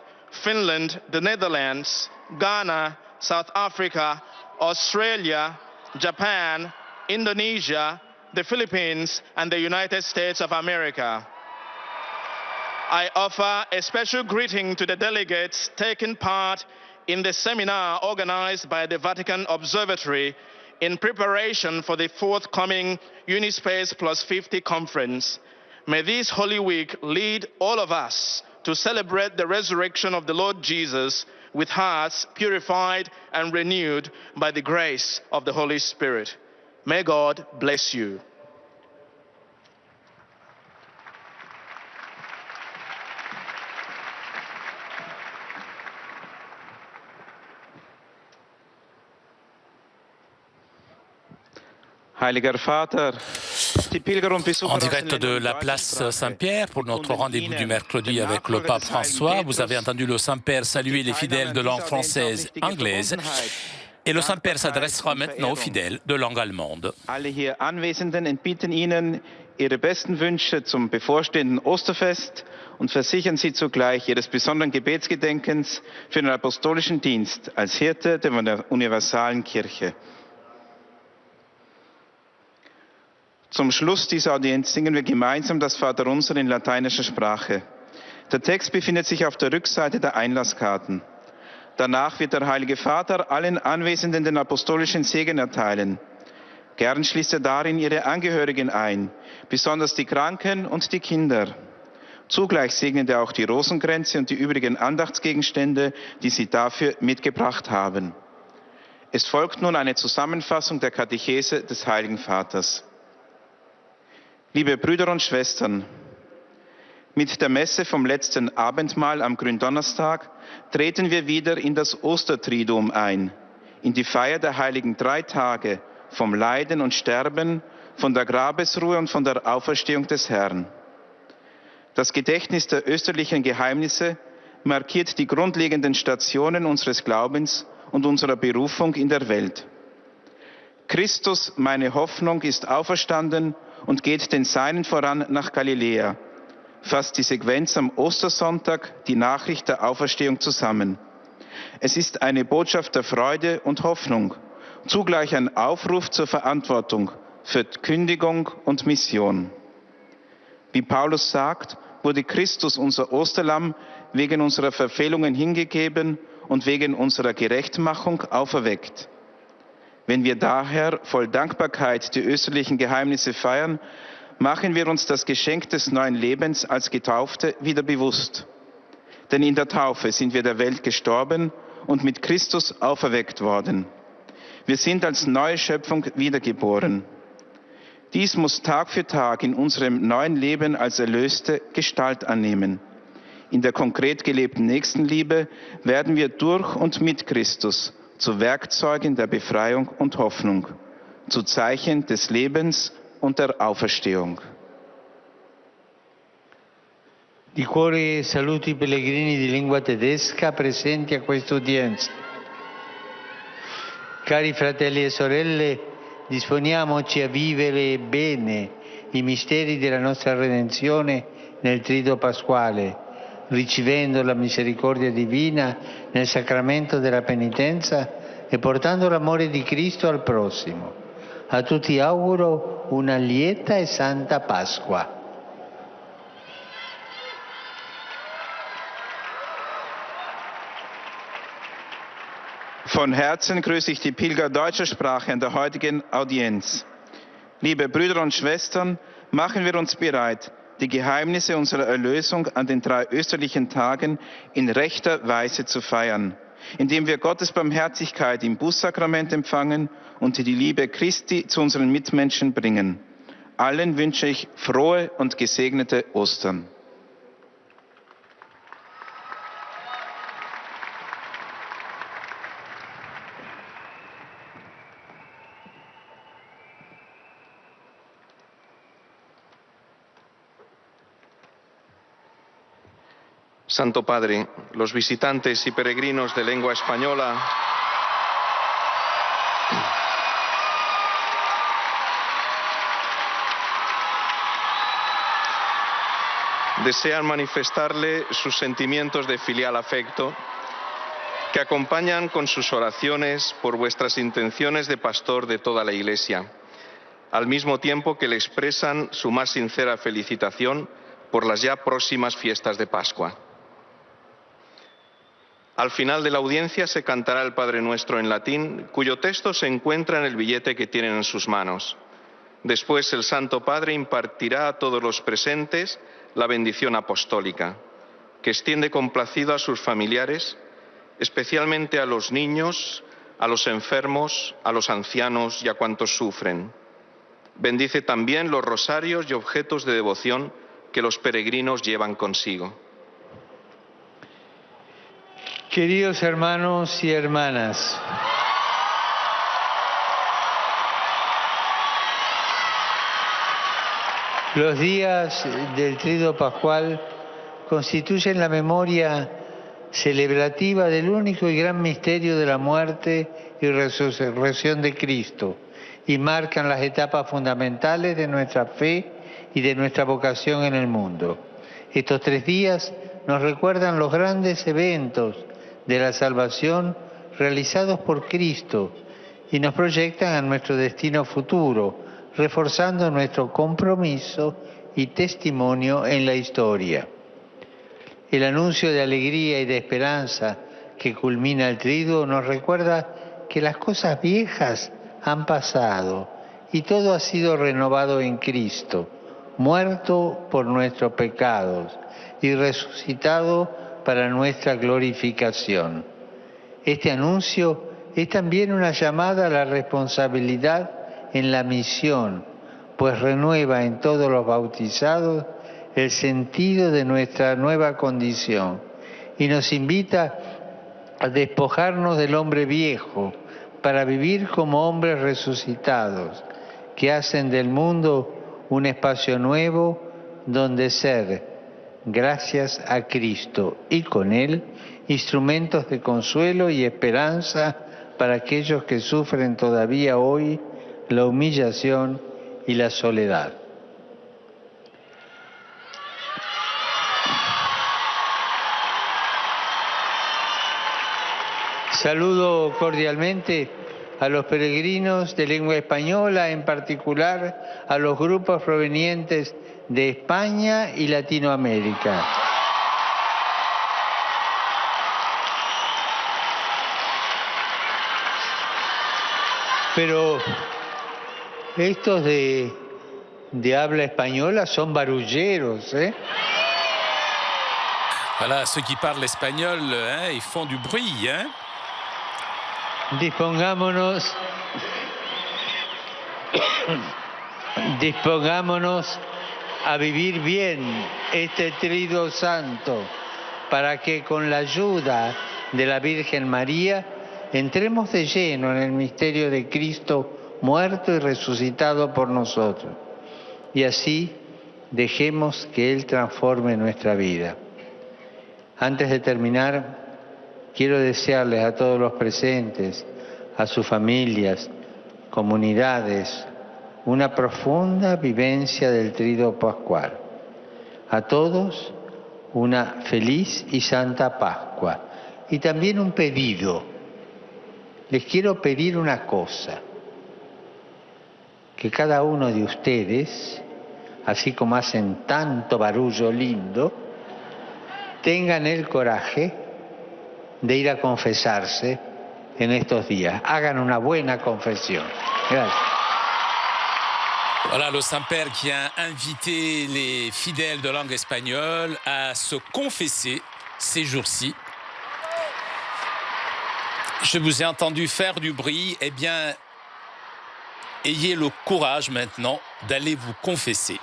Finland, the Netherlands, Ghana, South Africa, Australia, Japan, Indonesia, the Philippines, and the United States of America. I offer a special greeting to the delegates taking part in the seminar organized by the Vatican Observatory in preparation for the forthcoming Unispace Plus 50 conference. May this Holy Week lead all of us to celebrate the resurrection of the Lord Jesus with hearts purified and renewed by the grace of the Holy Spirit. May God bless you. Heiliger Vater, En direct de la place Saint-Pierre pour notre rendez-vous du mercredi avec le pape François. Vous avez entendu le Saint-Père saluer les fidèles de langue française et anglaise. Et le Saint-Père s'adressera maintenant aux fidèles de langue allemande. Alle hier Anwesenden entbieten Ihnen Ihre besten Wünsche zum bevorstehenden Osterfest und versichern Sie zugleich Ihres besonderen Gebetsgedenkens für den apostolischen Dienst als Hirte der universalen Kirche. Zum Schluss dieser Audienz singen wir gemeinsam das Vaterunser in lateinischer Sprache. Der Text befindet sich auf der Rückseite der Einlasskarten. Danach wird der Heilige Vater allen Anwesenden den apostolischen Segen erteilen. Gern schließt er darin ihre Angehörigen ein, besonders die Kranken und die Kinder. Zugleich segnet er auch die Rosenkränze und die übrigen Andachtsgegenstände, die sie dafür mitgebracht haben. Es folgt nun eine Zusammenfassung der Katechese des Heiligen Vaters. Liebe Brüder und Schwestern, mit der Messe vom letzten Abendmahl am Gründonnerstag treten wir wieder in das Ostertriduum ein, in die Feier der heiligen 3 Tage vom Leiden und Sterben, von der Grabesruhe und von der Auferstehung des Herrn. Das Gedächtnis der österlichen Geheimnisse markiert die grundlegenden Stationen unseres Glaubens und unserer Berufung in der Welt. Christus, meine Hoffnung, ist auferstanden und geht den Seinen voran nach Galiläa, fasst die Sequenz am Ostersonntag die Nachricht der Auferstehung zusammen. Es ist eine Botschaft der Freude und Hoffnung, zugleich ein Aufruf zur Verantwortung für Kündigung und Mission. Wie Paulus sagt, wurde Christus, unser Osterlamm, wegen unserer Verfehlungen hingegeben und wegen unserer Gerechtmachung auferweckt. Wenn wir daher voll Dankbarkeit die österlichen Geheimnisse feiern, machen wir uns das Geschenk des neuen Lebens als Getaufte wieder bewusst. Denn in der Taufe sind wir der Welt gestorben und mit Christus auferweckt worden. Wir sind als neue Schöpfung wiedergeboren. Dies muss Tag für Tag in unserem neuen Leben als Erlöste Gestalt annehmen. In der konkret gelebten Nächstenliebe werden wir durch und mit Christus zu Werkzeugen der Befreiung und Hoffnung, zu Zeichen des Lebens und der Auferstehung. Di cuore saluto i pellegrini di lingua tedesca presenti a questa udienza. Cari fratelli e sorelle, disponiamoci a vivere bene i misteri della nostra redenzione nel Triduo Pasquale, ricevendo la misericordia divina nel sacramento della penitenza e portando l'amore di Cristo al prossimo. A tutti auguro una lieta e santa Pasqua. Von Herzen grüße ich die Pilger deutscher Sprache an der heutigen Audienz. Liebe Brüder und Schwestern, machen wir uns bereit, die Geheimnisse unserer Erlösung an den 3 österlichen Tagen in rechter Weise zu feiern, indem wir Gottes Barmherzigkeit im Bußsakrament empfangen und die Liebe Christi zu unseren Mitmenschen bringen. Allen wünsche ich frohe und gesegnete Ostern. Santo Padre, los visitantes y peregrinos de lengua española desean manifestarle sus sentimientos de filial afecto que acompañan con sus oraciones por vuestras intenciones de pastor de toda la Iglesia, al mismo tiempo que le expresan su más sincera felicitación por las ya próximas fiestas de Pascua. Al final de la audiencia se cantará el Padre Nuestro en latín, cuyo texto se encuentra en el billete que tienen en sus manos. Después el Santo Padre impartirá a todos los presentes la bendición apostólica, que extiende complacido a sus familiares, especialmente a los niños, a los enfermos, a los ancianos y a cuantos sufren. Bendice también los rosarios y objetos de devoción que los peregrinos llevan consigo. Queridos hermanos y hermanas, los días del Triduo Pascual constituyen la memoria celebrativa del único y gran misterio de la muerte y resurrección de Cristo, y marcan las etapas fundamentales de nuestra fe y de nuestra vocación en el mundo. Estos 3 días nos recuerdan los grandes eventos de la salvación realizados por Cristo y nos proyectan a nuestro destino futuro, reforzando nuestro compromiso y testimonio en la historia. El anuncio de alegría y de esperanza que culmina el triduo nos recuerda que las cosas viejas han pasado y todo ha sido renovado en Cristo, muerto por nuestros pecados y resucitado para nuestra glorificación. Este anuncio es también una llamada a la responsabilidad en la misión, pues renueva en todos los bautizados el sentido de nuestra nueva condición y nos invita a despojarnos del hombre viejo para vivir como hombres resucitados, que hacen del mundo un espacio nuevo donde ser, gracias a Cristo y con Él, instrumentos de consuelo y esperanza para aquellos que sufren todavía hoy la humillación y la soledad. Saludo cordialmente a los peregrinos de lengua española, en particular a los grupos provenientes de España y Latinoamérica. Pero estos de habla española son barulleros, ¿eh? Voilà, ceux qui parlent espagnol, hein, ils font du bruit, hein? Dispongámonos a vivir bien este triduo santo para que con la ayuda de la Virgen María entremos de lleno en el misterio de Cristo muerto y resucitado por nosotros y así dejemos que Él transforme nuestra vida. Antes de terminar, quiero desearles a todos los presentes, a sus familias, comunidades, una profunda vivencia del triduo pascual. A todos una feliz y santa Pascua. Y también un pedido. Les quiero pedir una cosa. Que cada uno de ustedes, así como hacen tanto barullo lindo, tengan el coraje de ir a confesarse en estos días. Hagan una buena confesión. Gracias. Voilà le Saint-Père qui a invité les fidèles de langue espagnole à se confesser ces jours-ci. Je vous ai entendu faire du bruit. Eh bien, ayez le courage maintenant d'aller vous confesser.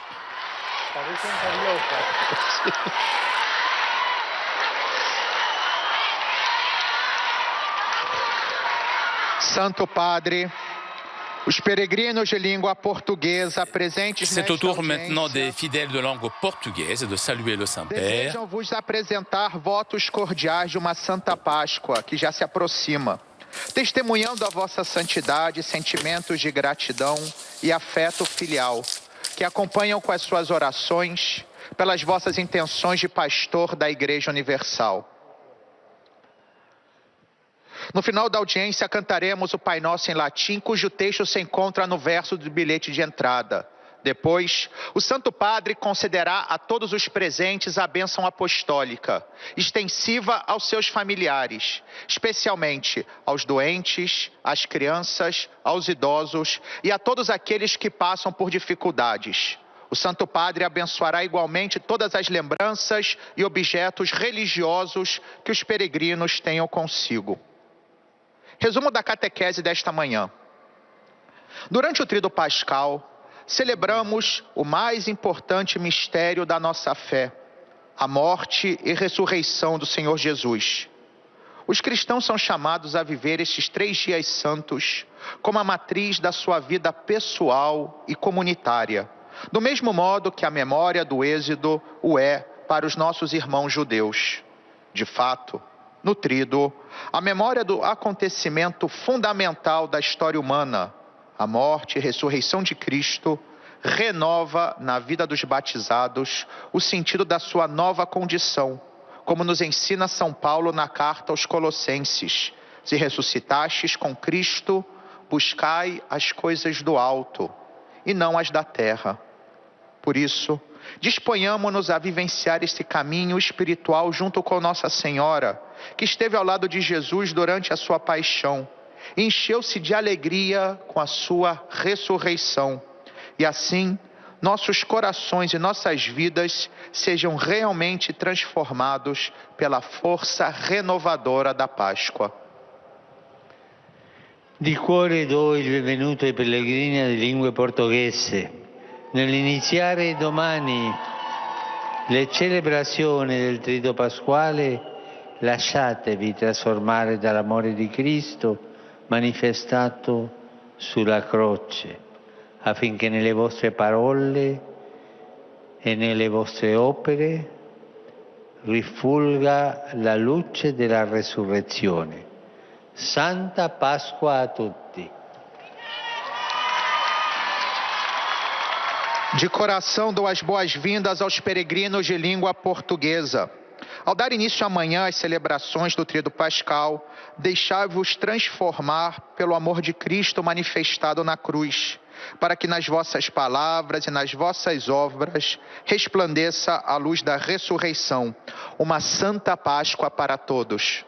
Santo Padre, os peregrinos de língua portuguesa presentes C'est au tour maintenant des fidèles de langue portugaise de saluer le Saint-Père. Desejam vos apresentar votos cordiais de uma Santa Páscoa que já se aproxima, testemunhando a vossa santidade, sentimentos de gratidão e afeto filial, que acompanham com as suas orações, pelas vossas intenções de pastor da Igreja Universal. No final da audiência, cantaremos o Pai Nosso em latim, cujo texto se encontra no verso do bilhete de entrada. Depois, o Santo Padre concederá a todos os presentes a bênção apostólica, extensiva aos seus familiares, especialmente aos doentes, às crianças, aos idosos e a todos aqueles que passam por dificuldades. O Santo Padre abençoará igualmente todas as lembranças e objetos religiosos que os peregrinos tenham consigo. Resumo da catequese desta manhã. Durante o Tríduo Pascal, celebramos o mais importante mistério da nossa fé, a morte e ressurreição do Senhor Jesus. Os cristãos são chamados a viver estes 3 dias santos como a matriz da sua vida pessoal e comunitária, do mesmo modo que a memória do Êxodo o é para os nossos irmãos judeus. De fato, no Tríduo, a memória do acontecimento fundamental da história humana, A morte e ressurreição de Cristo renova na vida dos batizados o sentido da sua nova condição, como nos ensina São Paulo na carta aos Colossenses. Se ressuscitastes com Cristo, buscai as coisas do alto e não as da terra. Por isso, disponhamos-nos a vivenciar esse caminho espiritual junto com Nossa Senhora, que esteve ao lado de Jesus durante a sua paixão, e encheu-se de alegria com a sua ressurreição. E assim, nossos corações e nossas vidas sejam realmente transformados pela força renovadora da Páscoa. Di cuore do il benvenuto ai pellegrini di lingue portoghese. Nell'iniziare domani le celebrazioni del Triduo Pasquale, lasciatevi trasformare dall'amore di Cristo manifestato sulla croce, affinché nelle vostre parole e nelle vostre opere rifulga la luce della resurrezione. Santa Pasqua a tutti. De coração dou as boas-vindas aos peregrinos de língua portuguesa. Ao dar início amanhã às celebrações do Tríduo Pascal, deixai-vos transformar pelo amor de Cristo manifestado na cruz, para que nas vossas palavras e nas vossas obras resplandeça a luz da ressurreição. Uma santa Páscoa para todos.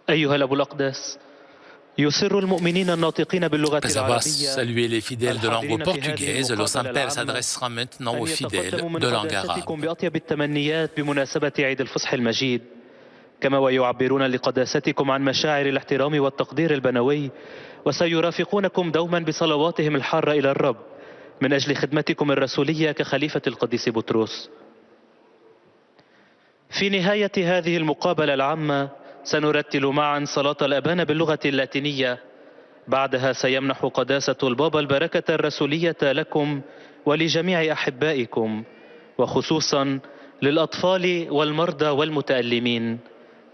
أيها الأب الأقدس يسر المؤمنين الناطقين باللغة Après avoir العربية salué les fidèles de langue portugaise, le Saint-Père s'adressera maintenant aux fidèles de langue arabe. بأطيب التمنيات بمناسبة عيد الفصح المجيد، كما ويعبرون لقداستكم عن مشاعر الاحترام والتقدير البنوي، وسيرافقونكم دوما بصلواتهم الحارة إلى الرب من أجل خدمتكم الرسولية كخليفة القديس بطرس. في نهاية هذه المقابلة العامة سنرتل معا صلاة الأبانة باللغة اللاتينية. بعدها سيمنح قداسة البابا البركة الرسولية لكم ولجميع أحبائكم، وخصوصا للأطفال والمرضى والمتألمين،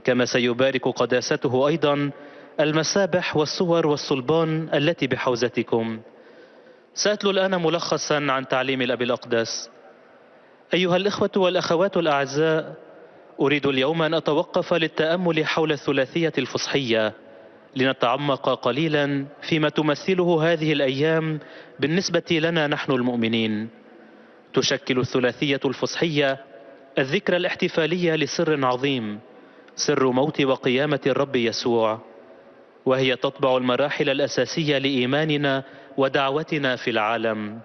كما سيبارك قداسته أيضا المسابح والصور والصلبان التي بحوزتكم. سأتلو الآن ملخصا عن تعليم الأب الأقدس. أيها الإخوة والأخوات الأعزاء، أريد اليوم أن أتوقف للتأمل حول الثلاثية الفصحية، لنتعمق قليلا فيما تمثله هذه الأيام بالنسبة لنا نحن المؤمنين. تشكل الثلاثية الفصحية الذكرى الاحتفالية لسر عظيم، سر موت وقيامة الرب يسوع، وهي تطبع المراحل الأساسية لإيماننا ودعوتنا في العالم.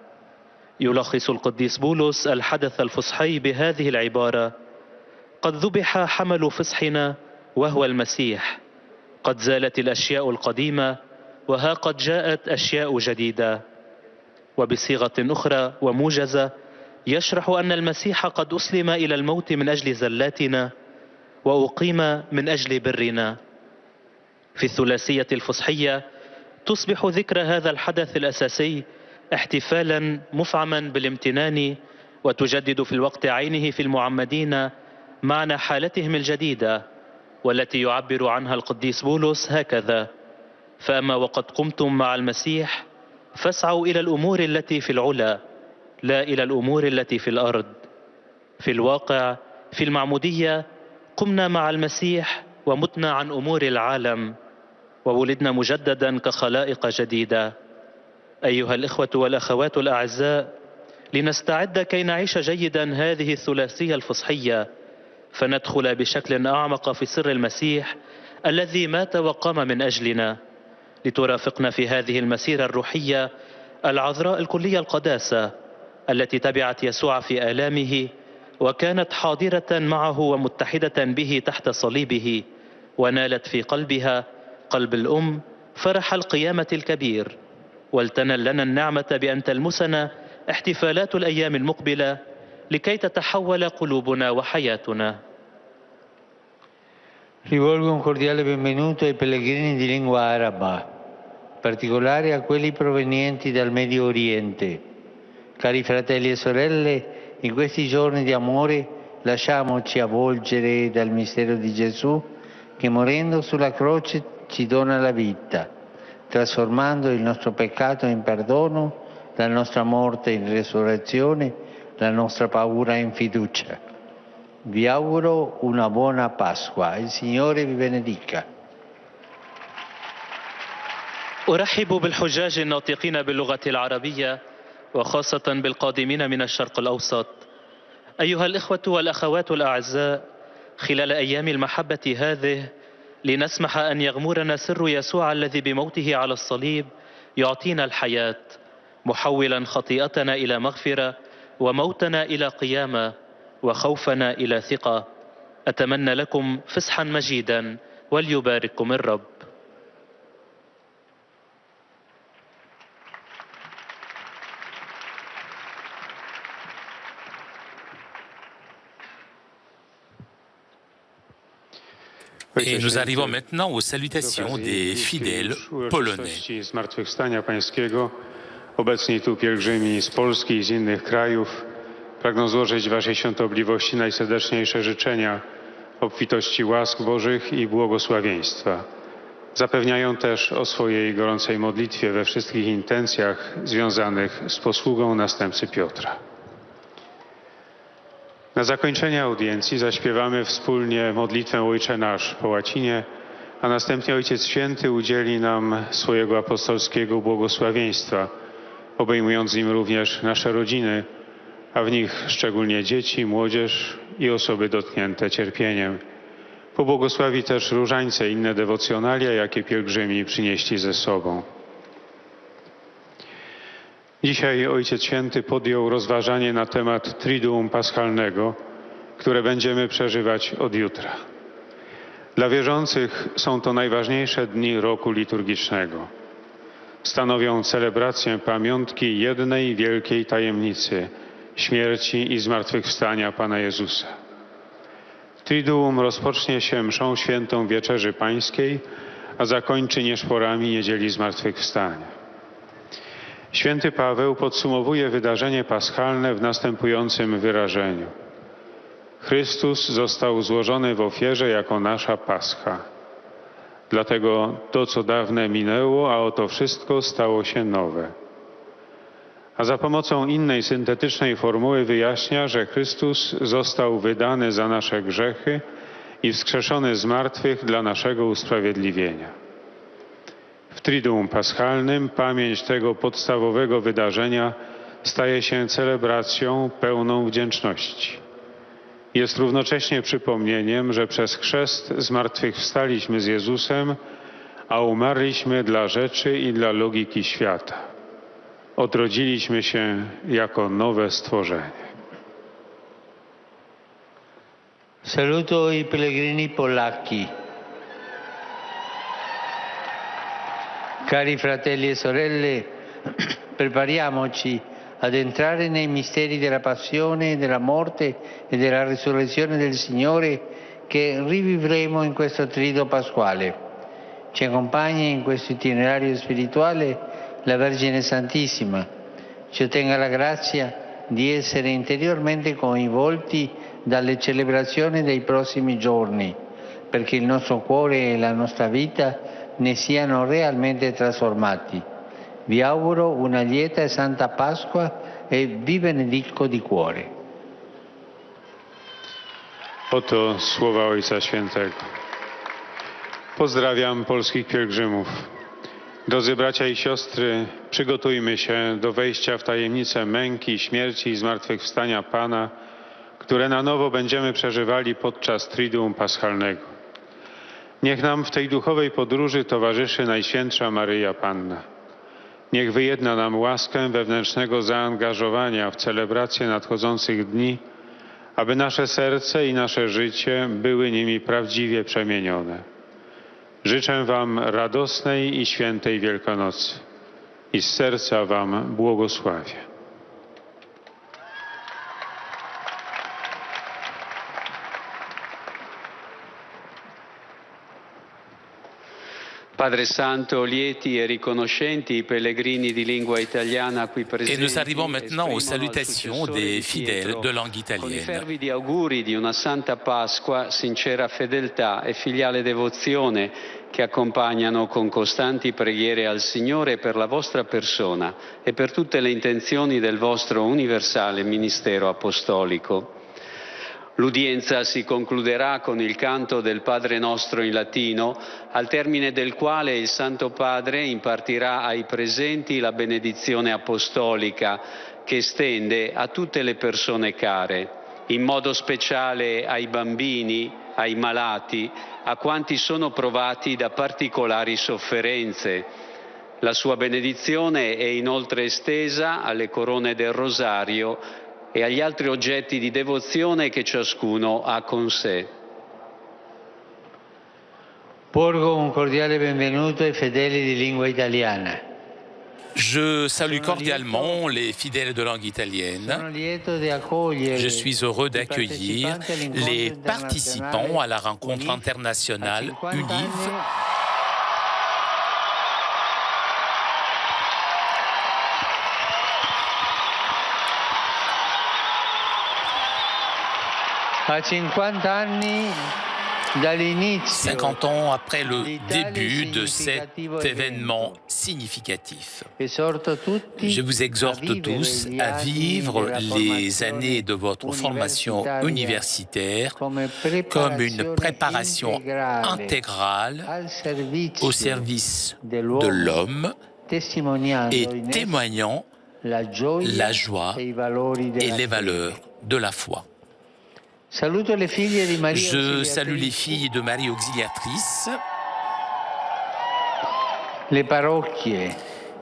يلخص القديس بولس الحدث الفصحي بهذه العبارة: قد ذبح حمل فصحنا وهو المسيح، قد زالت الأشياء القديمة وها قد جاءت أشياء جديدة. وبصيغة أخرى وموجزة يشرح أن المسيح قد أسلم إلى الموت من أجل زلاتنا وأقيم من أجل برنا. في الثلاثية الفصحية تصبح ذكرى هذا الحدث الأساسي احتفالا مفعما بالامتنان، وتجدد في الوقت عينه في المعمدين معنى حالتهم الجديدة، والتي يعبر عنها القديس بولس هكذا: فأما وقد قمتم مع المسيح فاسعوا إلى الأمور التي في العلا لا إلى الأمور التي في الأرض. في الواقع في المعمودية قمنا مع المسيح ومتنا عن أمور العالم وولدنا مجددا كخلائق جديدة. أيها الإخوة والأخوات الأعزاء، لنستعد كي نعيش جيدا هذه الثلاثية الفصحية، فندخل بشكل أعمق في سر المسيح الذي مات وقام من أجلنا، لترافقنا في هذه المسيرة الروحية العذراء الكلية القداسة التي تبعت يسوع في آلامه وكانت حاضرة معه ومتحدة به تحت صليبه، ونالت في قلبها قلب الأم فرح القيامة الكبير، ولتنل لنا النعمة بأن تلمسنا احتفالات الأيام المقبلة لكي تتحول قلوبنا وحياتنا. Rivolgo un cordiale benvenuto ai pellegrini di lingua araba, in particolare a quelli provenienti dal Medio Oriente, Cari fratelli e sorelle, in questi giorni di amore lasciamoci avvolgere dal mistero di Gesù che morendo sulla croce ci dona la vita, trasformando il nostro peccato in perdono, la nostra morte in resurrezione, la nostra paura in fiducia. Vi auguro una buona Pasqua. Il Signore vi benedica. أرحب بالحجاج الناطقين باللغة العربية وخاصة بالقادمين من الشرق الأوسط. أيها الإخوة والأخوات الأعزاء، خلال أيام المحبة هذه لنسمح أن يغمرنا سر يسوع الذي بموته على الصليب يعطينا الحياة، محولا خطيئتنا إلى مغفرة وموتنا إلى قيامة وخوفنا إلى ثقة. أتمنى لكم فصحا مجيدا وليبارككم الرب. Et nous arrivons maintenant aux salutations des fidèles polonais. Zmartwychwstania Pańskiego, obecni tu pielgrzymi z Polski i z innych krajów, pragną złożyć Waszej świątobliwości najserdeczniejsze życzenia obfitości łask Bożych i błogosławieństwa. Zapewniają też o swojej gorącej modlitwie we wszystkich intencjach związanych z posługą następcy Piotra. Na zakończenie audiencji zaśpiewamy wspólnie modlitwę Ojcze Nasz po łacinie, a następnie Ojciec Święty udzieli nam swojego apostolskiego błogosławieństwa, obejmując nim również nasze rodziny, a w nich szczególnie dzieci, młodzież i osoby dotknięte cierpieniem. Pobłogosławi też różańce i inne dewocjonalia, jakie pielgrzymi przynieśli ze sobą. Dzisiaj Ojciec Święty podjął rozważanie na temat Triduum Paschalnego, które będziemy przeżywać od jutra. Dla wierzących są to najważniejsze dni roku liturgicznego. Stanowią celebrację pamiątki jednej wielkiej tajemnicy śmierci i zmartwychwstania Pana Jezusa. Triduum rozpocznie się mszą świętą Wieczerzy Pańskiej, a zakończy nieszporami Niedzieli Zmartwychwstania. Święty Paweł podsumowuje wydarzenie paschalne w następującym wyrażeniu. Chrystus został złożony w ofierze jako nasza Pascha. Dlatego to, co dawne minęło, a oto wszystko stało się nowe. A za pomocą innej syntetycznej formuły wyjaśnia, że Chrystus został wydany za nasze grzechy i wskrzeszony z martwych dla naszego usprawiedliwienia. W Triduum Paschalnym pamięć tego podstawowego wydarzenia staje się celebracją pełną wdzięczności. Jest równocześnie przypomnieniem, że przez chrzest zmartwychwstaliśmy z Jezusem, a umarliśmy dla rzeczy i dla logiki świata. Odrodziliśmy się jako nowe stworzenie. Saluto i pellegrini polacchi. Cari fratelli e sorelle, prepariamoci ad entrare nei misteri della passione, della morte e della risurrezione del Signore che rivivremo in questo trido pasquale. Ci accompagna in questo itinerario spirituale la Vergine Santissima. Ci ottenga la grazia di essere interiormente coinvolti dalle celebrazioni dei prossimi giorni, perché il nostro cuore e la nostra vita ne siano realmente trasformati. Vi auguro una lieta e santa Pasqua e vi benedico di cuore. Oto słowa Ojca Świętego. Pozdrawiam polskich pielgrzymów. Drodzy bracia i siostry, przygotujmy się do wejścia w tajemnicę męki, śmierci i zmartwychwstania Pana, które na nowo będziemy przeżywali podczas Triduum Paschalnego. Niech nam w tej duchowej podróży towarzyszy Najświętsza Maryja Panna. Niech wyjedna nam łaskę wewnętrznego zaangażowania w celebrację nadchodzących dni, aby nasze serce i nasze życie były nimi prawdziwie przemienione. Życzę Wam radosnej i świętej Wielkanocy i z serca Wam błogosławię. Padre Santo, lieti e riconoscenti i pellegrini di lingua italiana qui presenti. Et nous arrivons maintenant aux salutations des fidèles de langue Con i italienne. fervidi auguri di una Santa Pasqua, sincera fedeltà e filiale devozione che accompagnano con costanti preghiere al Signore per la vostra persona e per tutte le intenzioni del vostro universale ministero apostolico. L'udienza si concluderà con il canto del Padre Nostro in latino, al termine del quale il Santo Padre impartirà ai presenti la benedizione apostolica che estende a tutte le persone care, in modo speciale ai bambini, ai malati, a quanti sono provati da particolari sofferenze. La sua benedizione è inoltre estesa alle corone del rosario e agli altri oggetti di devozione che ciascuno ha con sé. Porgo un cordiale benvenuto ai fedeli di lingua italiana. Je salue cordialement les fidèles de langue italienne. Je suis heureux d'accueillir les participants à la rencontre internationale UNIV. A 50 anni dall'inizio 50 ans après le début de cet événement significatif. Je vous exhorte tous à vivre les années de votre formation universitaire comme une préparation intégrale au service de l'homme et témoignant la joie et les valeurs de la foi. Je salue les filles de Marie Auxiliatrice, le parrocchie,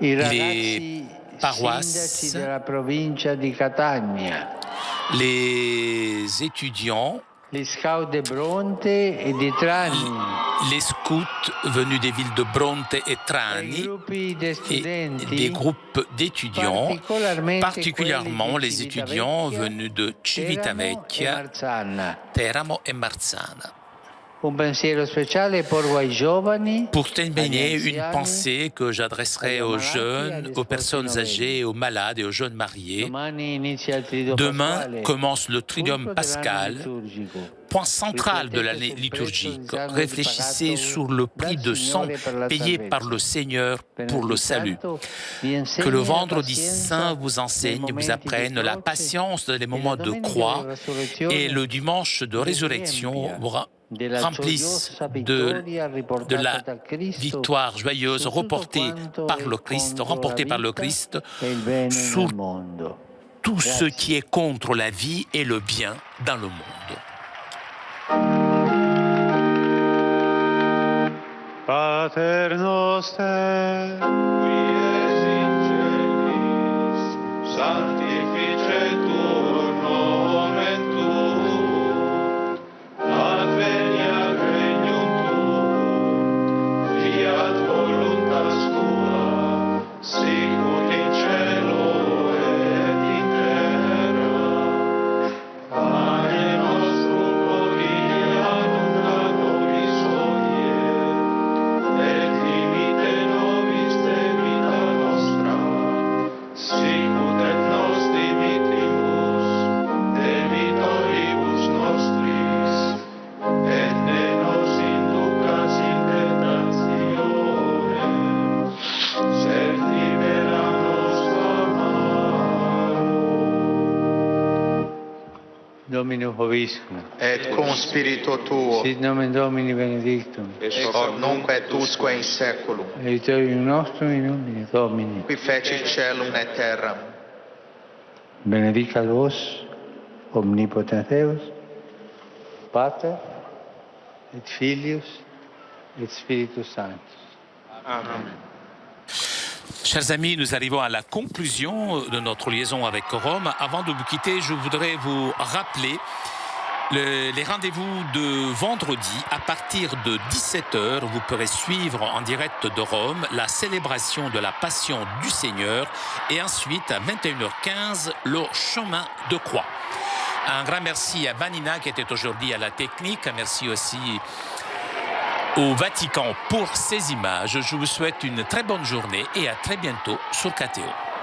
les paroisses, della provincia di Catania, les étudiants, les scouts de Bronte et di Trani, les scouts venus des villes de Bronte et Trani et des groupes d'étudiants, particulièrement les étudiants venus de Civitavecchia, Teramo et Marzana. Un pensiero speciale porgo ai giovani. Pour terminer, une pensée que j'adresserai aux jeunes, aux personnes âgées, aux malades et aux jeunes mariés. Demain commence le Triduum pascal, point central de l'année liturgique. Réfléchissez sur le prix de sang payé par le Seigneur pour le salut. Que le vendredi saint vous enseigne, vous apprenne la patience des moments de croix et le dimanche de résurrection remplisse de la victoire joyeuse remportée par le Christ sur tout ce qui est contre la vie et le bien dans le monde. Pater noster, qui es in celis, sanctificetur nomen tuum, adveniat regnum tuum, fiat voluntas tua, sicut in cielo et in terra. Pane nostrum quotidianum da nobis hodie, et dimite nobis debita nostra, sicut et nos dimittimus debitoribus nostris, et ne nos inducas in tentationem, sed libera nos a malo. Dominum Hoviscum. Et cum spiritu tuo, Sit nomen Domini benedictum. hoc nunc et usque in saeculum, Aiuterium nostrum in nomine Domini. qui fecit caelum et terram. Benedicat vos, omnipotens Deus, Pater, et Filius, et Spiritus Sanctus. Amen. Chers amis, nous arrivons à la conclusion de notre liaison avec Rome. Avant de vous quitter, je voudrais vous rappeler les rendez-vous de vendredi. À partir de 17h, vous pourrez suivre en direct de Rome la célébration de la Passion du Seigneur et ensuite à 21h15, le chemin de croix. Un grand merci à Vanina qui était aujourd'hui à la technique. Merci aussi au Vatican pour ces images. Je vous souhaite une très bonne journée et à très bientôt sur KTO.